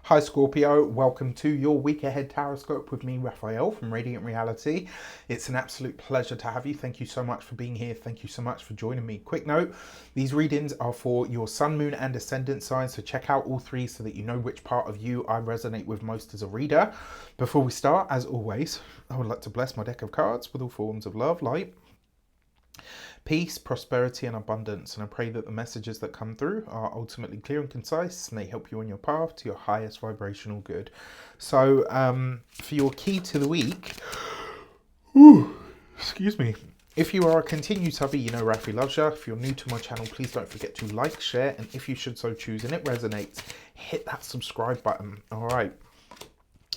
Hi Scorpio, welcome to your week ahead Taroscope with me, Raphael from Radiant Reality. It's an absolute pleasure to have you. Thank you so much for being here. Thank you so much for joining me. Quick note, these readings are for your sun, moon and ascendant signs, so check out all three so that you know which part of you I resonate with most as a reader. Before we start, as always, I would like to bless my deck of cards with all forms of love, light, peace, prosperity and abundance, and I pray that the messages that come through are ultimately clear and concise and they help you on your path to your highest vibrational good. So for your key to the week, excuse me, if you are a continued subby, you know Rafi loves you. If you're new to my channel, please don't forget to like, share, and if you should so choose and it resonates, hit that subscribe button. All right.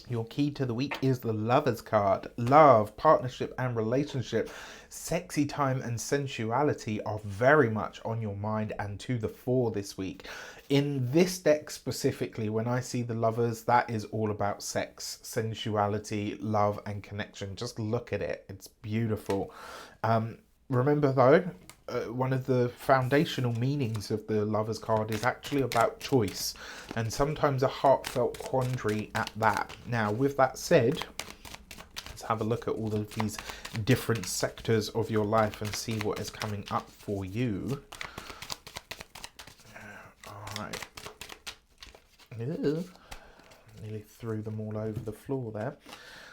Your key to the week is the Lovers card. Love, partnership and relationship, sexy time and sensuality are very much on your mind and to the fore this week. In this deck specifically, when I see the Lovers, that is all about sex, sensuality, love and connection. Just look at it. It's beautiful. Remember though, one of the foundational meanings of the Lovers card is actually about choice, and sometimes a heartfelt quandary at that. Now, with that said, let's have a look at all of these different sectors of your life and see what is coming up for you. All right. Ew. Nearly threw them all over the floor there.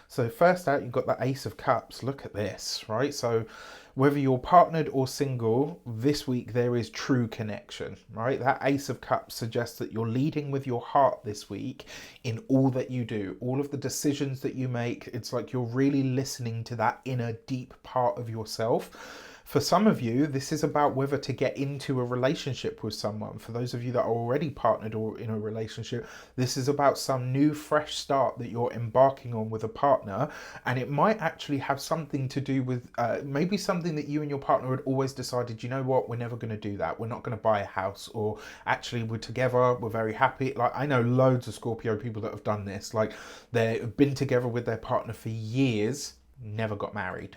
So first out, you've got the Ace of Cups. Look at this, right? So whether you're partnered or single, this week there is true connection, right? That Ace of Cups suggests that you're leading with your heart this week in all that you do. All of the decisions that you make, it's like you're really listening to that inner deep part of yourself. For some of you, this is about whether to get into a relationship with someone. For those of you that are already partnered or in a relationship, this is about some new fresh start that you're embarking on with a partner. And it might actually have something to do with maybe something that you and your partner had always decided, you know what, we're never going to do that. We're not going to buy a house, or actually we're together, we're very happy. Like, I know loads of Scorpio people that have done this. Like, they've been together with their partner for years, never got married.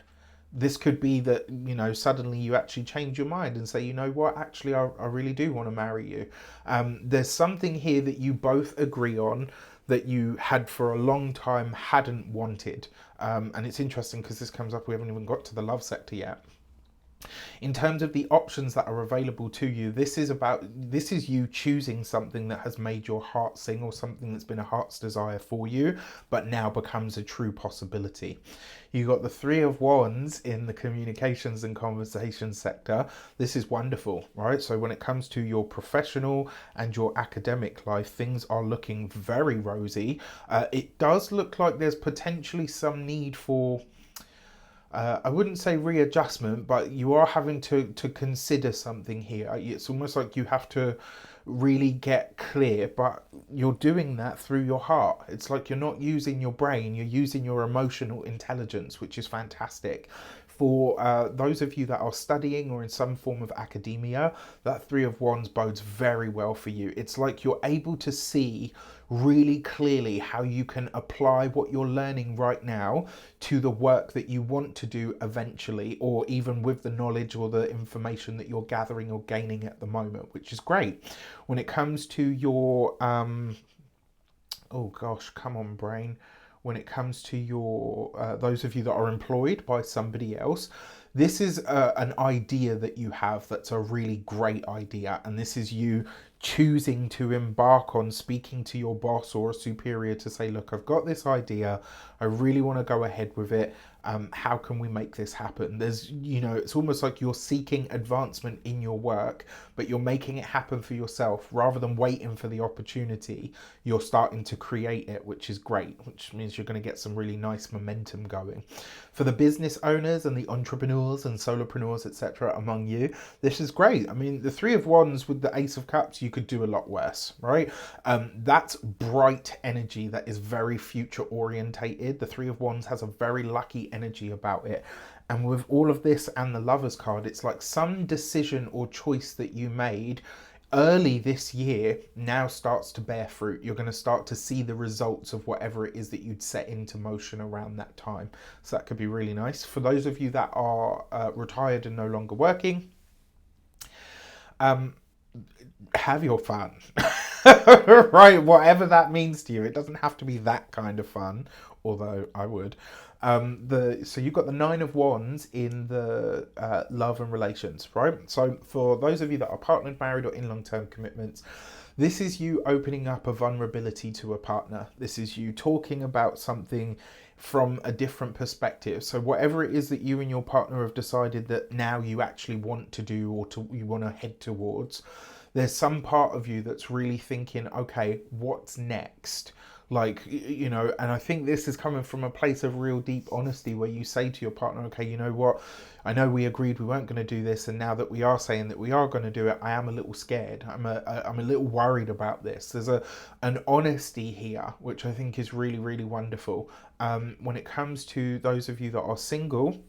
This could be that, you know, suddenly you actually change your mind and say, you know what, actually, I really do want to marry you. There's something here that you both agree on that you had for a long time hadn't wanted. And it's interesting because this comes up, we haven't even got to the love sector yet. In terms of the options that are available to you, this is you choosing something that has made your heart sing, or something that's been a heart's desire for you, but now becomes a true possibility. You got the Three of Wands in the communications and conversation sector. This is wonderful, right? So when it comes to your professional and your academic life, things are looking very rosy. It does look like there's potentially some need for I wouldn't say readjustment, but you are having to consider something here. It's almost like you have to really get clear, but you're doing that through your heart. It's like you're not using your brain, you're using your emotional intelligence, which is fantastic. For those of you that are studying or in some form of academia, that Three of Wands bodes very well for you. It's like you're able to see really clearly how you can apply what you're learning right now to the work that you want to do eventually, or even with the knowledge or the information that you're gathering or gaining at the moment, which is great. When it comes to your oh gosh, come on brain, when it comes to your those of you that are employed by somebody else, this is an idea that you have that's a really great idea, and this is you choosing to embark on speaking to your boss or a superior to say, look, I've got this idea, I really want to go ahead with it. How can we make this happen? There's, you know, it's almost like you're seeking advancement in your work, but you're making it happen for yourself rather than waiting for the opportunity. You're starting to create it, which is great, which means you're going to get some really nice momentum going. For the business owners and the entrepreneurs and solopreneurs, etc., among you, this is great. I mean, the Three of Wands with the Ace of Cups, you could do a lot worse, right? That's bright energy that is very future orientated. The Three of Wands has a very lucky energy about it. And with all of this and the Lovers card, it's like some decision or choice that you made early this year now starts to bear fruit. You're going to start to see the results of whatever it is that you'd set into motion around that time. So that could be really nice. For those of you that are retired and no longer working, have your fun. Right, whatever that means to you. It doesn't have to be that kind of fun, although I would. So you've got the Nine of Wands in the love and relations, right? So for those of you that are partnered, married, or in long-term commitments, this is you opening up a vulnerability to a partner. This is you talking about something from a different perspective. So whatever it is that you and your partner have decided that now you actually want to do, or you want to head towards, there's some part of you that's really thinking, okay, what's next? Like, and I think this is coming from a place of real deep honesty, where you say to your partner, okay, you know what, I know we agreed we weren't going to do this, and now that we are saying that we are going to do it, I am a little scared. I'm a little worried about this. There's an honesty here, which I think is really, really wonderful. When it comes to those of you that are single,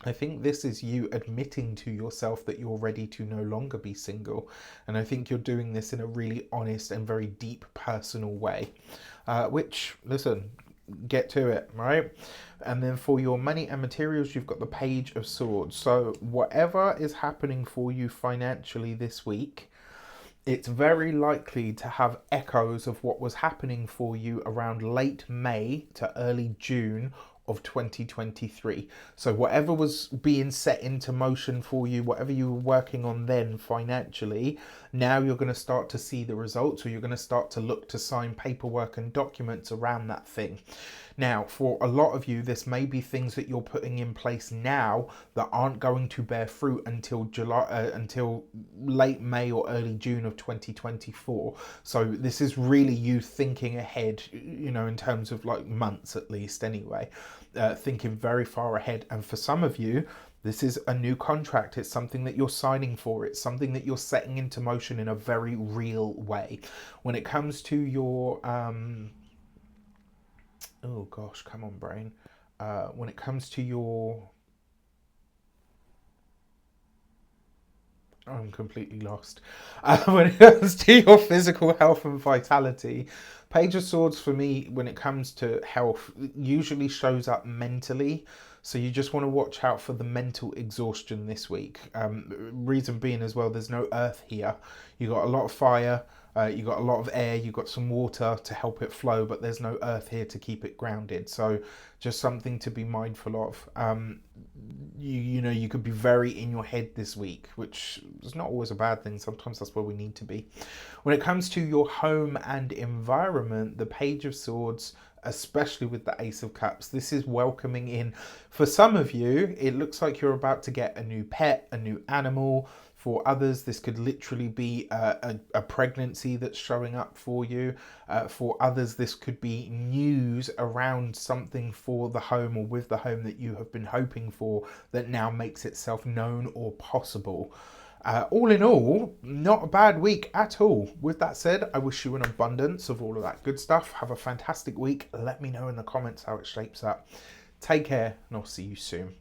I think this is you admitting to yourself that you're ready to no longer be single. And I think you're doing this in a really honest and very deep personal way, which, listen, get to it, right? And then for your money and materials, you've got the Page of Swords. So whatever is happening for you financially this week, it's very likely to have echoes of what was happening for you around late May to early June of 2023. So whatever was being set into motion for you, whatever you were working on then financially, now you're going to start to see the results, or you're going to start to look to sign paperwork and documents around that thing. Now, for a lot of you, this may be things that you're putting in place now that aren't going to bear fruit until until late May or early June of 2024. So this is really you thinking ahead, in terms of like months at least anyway, thinking very far ahead. And for some of you, this is a new contract. It's something that you're signing for. It's something that you're setting into motion in a very real way. When it comes to your oh gosh, come on, brain. When it comes to your... I'm completely lost. When it comes to your physical health and vitality, Page of Swords for me, when it comes to health, usually shows up mentally. So you just want to watch out for the mental exhaustion this week. Reason being as well, there's no earth here. You got a lot of fire, you got a lot of air, you got some water to help it flow, but there's no earth here to keep it grounded. So just something to be mindful of. You could be very in your head this week, which is not always a bad thing. Sometimes that's where we need to be. When it comes to your home and environment, the Page of Swords, especially with the Ace of Cups, this is welcoming in. For some of you, it looks like you're about to get a new pet, a new animal. For others, this could literally be a pregnancy that's showing up for you. For others, this could be news around something for the home or with the home that you have been hoping for that now makes itself known or possible. All in all, not a bad week at all. With that said, I wish you an abundance of all of that good stuff. Have a fantastic week. Let me know in the comments how it shapes up. Take care, and I'll see you soon.